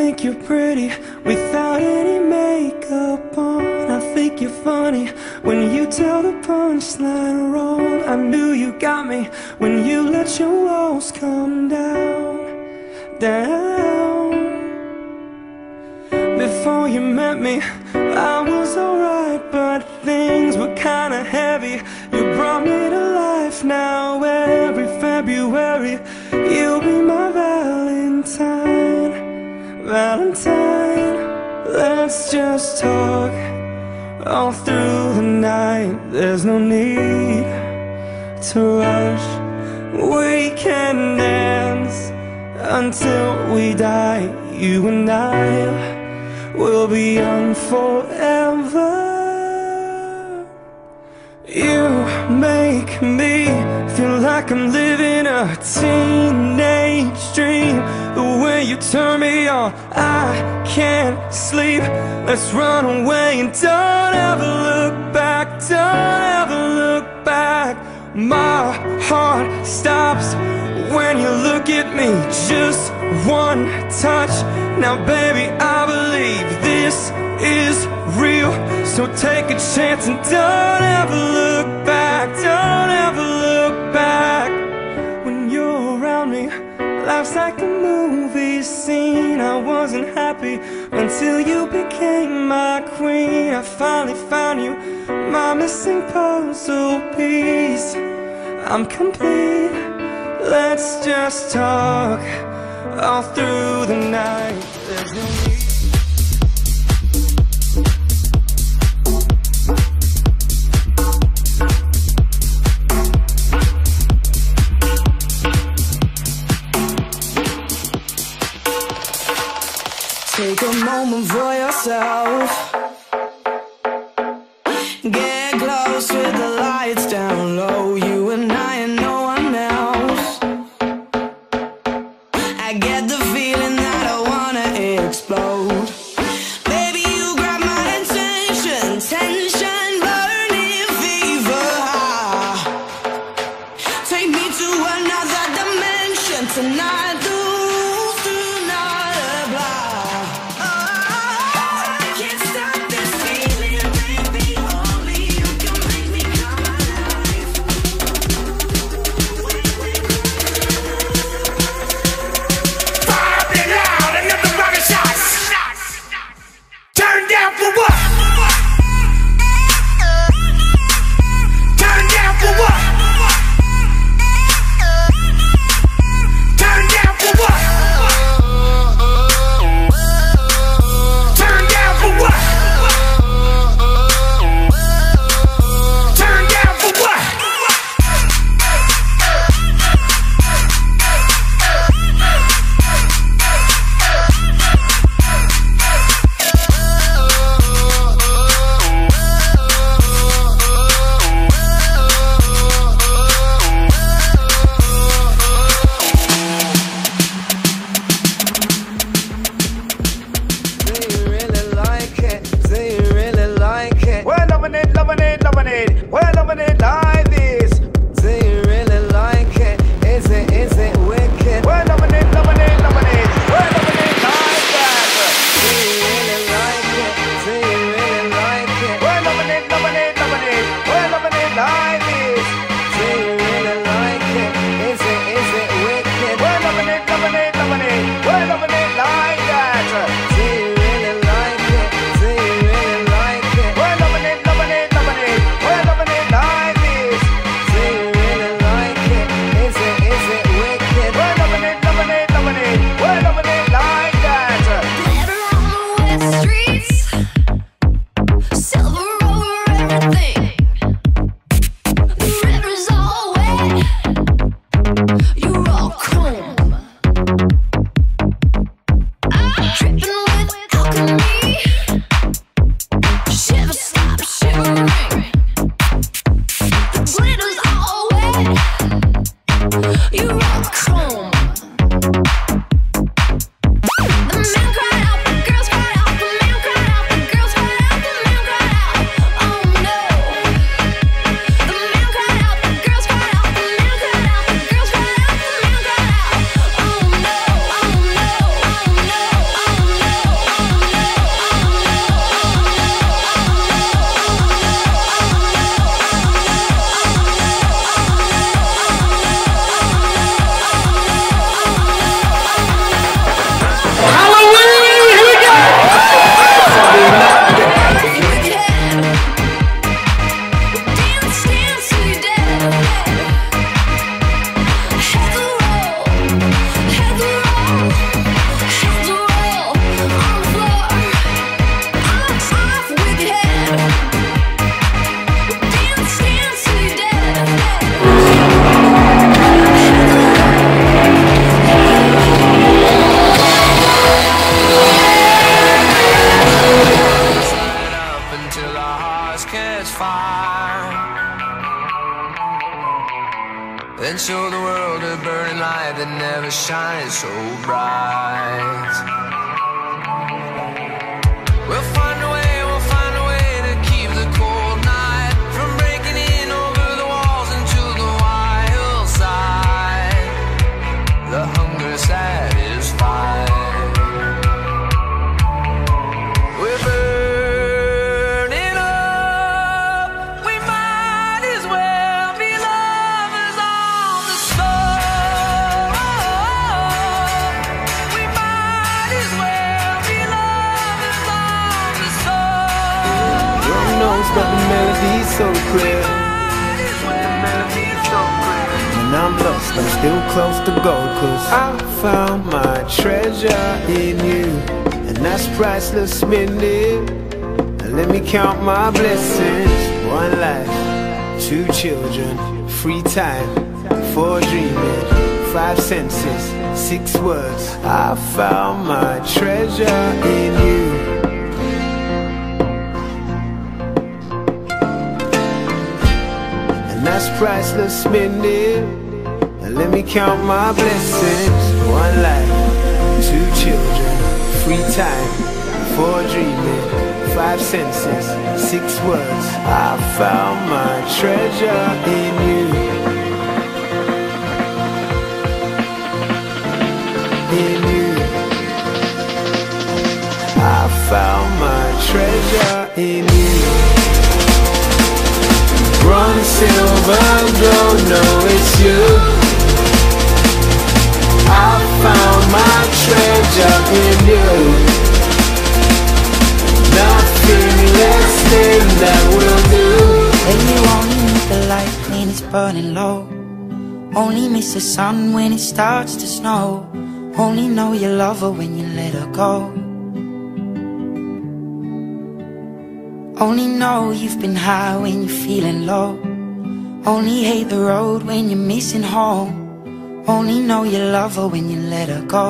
think you're pretty without any makeup on. I think you're funny when you tell the punchline wrong. I knew you got me when you let your walls come down, down. Before you met me, I was alright, but things were kinda heavy. You brought me to life. Now every February you'll be my Valentine, Valentine. Let's just talk all through the night. There's no need to rush. We can dance until we die. You and I will be young forever. You make me feel like I'm living a teenage dream. The way you turn me on, I can't sleep. Let's run away and don't ever look back. Don't ever look back. My heart stops when you look at me. Just one touch. Now baby, I believe this is real. So take a chance and don't ever look back. Don't ever look back. When you're around me, life's like a movie scene. I wasn't happy until you became my queen. I finally found you, my missing puzzle piece. I'm complete. Let's just talk all through the night. There's no need. Take a moment for yourself. Get close with the lights down low. You and I and no one else. I get the feeling that I wanna explode. Baby, you grab my attention. Tension, burning fever. Take me to another dimension tonight. We're loving it like this. Do you really like it? Is it wicked? We're loving it, loving it, loving it. We're loving it like that. Do you really like it? Do you really like it? We're loving it, loving it, loving it. We're loving it like this. Do you really like it? Is it wicked? We're loving it, loving it, loving it. We're loving it like that. Do you really like it? Do you really like it? We're loving it, loving it, loving it. We're loving it like this. Do you really like it? Is it wicked? We're loving it, loving it, loving it. We're loving it like that. Glitter on the wet streets, silver over everything. The river's all wet, you're all chrome. I'm dripping with alchemy. Shiver, stop shivering. The glitter's all wet, you're all chrome. The man cried out, the girls cried out, the man cried out, the girls cried out, the man cried out. Oh no. The man cried out, the girls cried out, the man cried out, the girls cried out, the man cried out. Oh no, oh no, oh no, oh no. world a burning light that never shines so bright. We'll find a way to keep the cold night from breaking in over the walls into the wild side. The hunger satisfied. We're burning up. We might as well be lovers on the stove. We might as well be lovers on the stove. Wrong notes, but the melody's so clear. When I'm lost, I'm still close to gold, 'cause I found my treasure in you, and that's priceless, minute. And let me count my blessings. 1 life, 2 children, free time, 4 dreaming, 5 senses, 6 words. I found my treasure in you. And that's priceless, minute. And let me count my blessings. 1 life, 2 children, free time, 4 dreaming, 5 senses, 6 words. I found my treasure in you. In you. I found my treasure in you. Bronze, silver, gold, no, it's you. I found my treasure in you. Nothing less than that will do. And you only need the light when it's burning low. Only miss the sun when it starts to snow. Only know you love her when you let her go. Only know you've been high when you're feeling low. Only hate the road when you're missing home. Only know you love her when you let her go.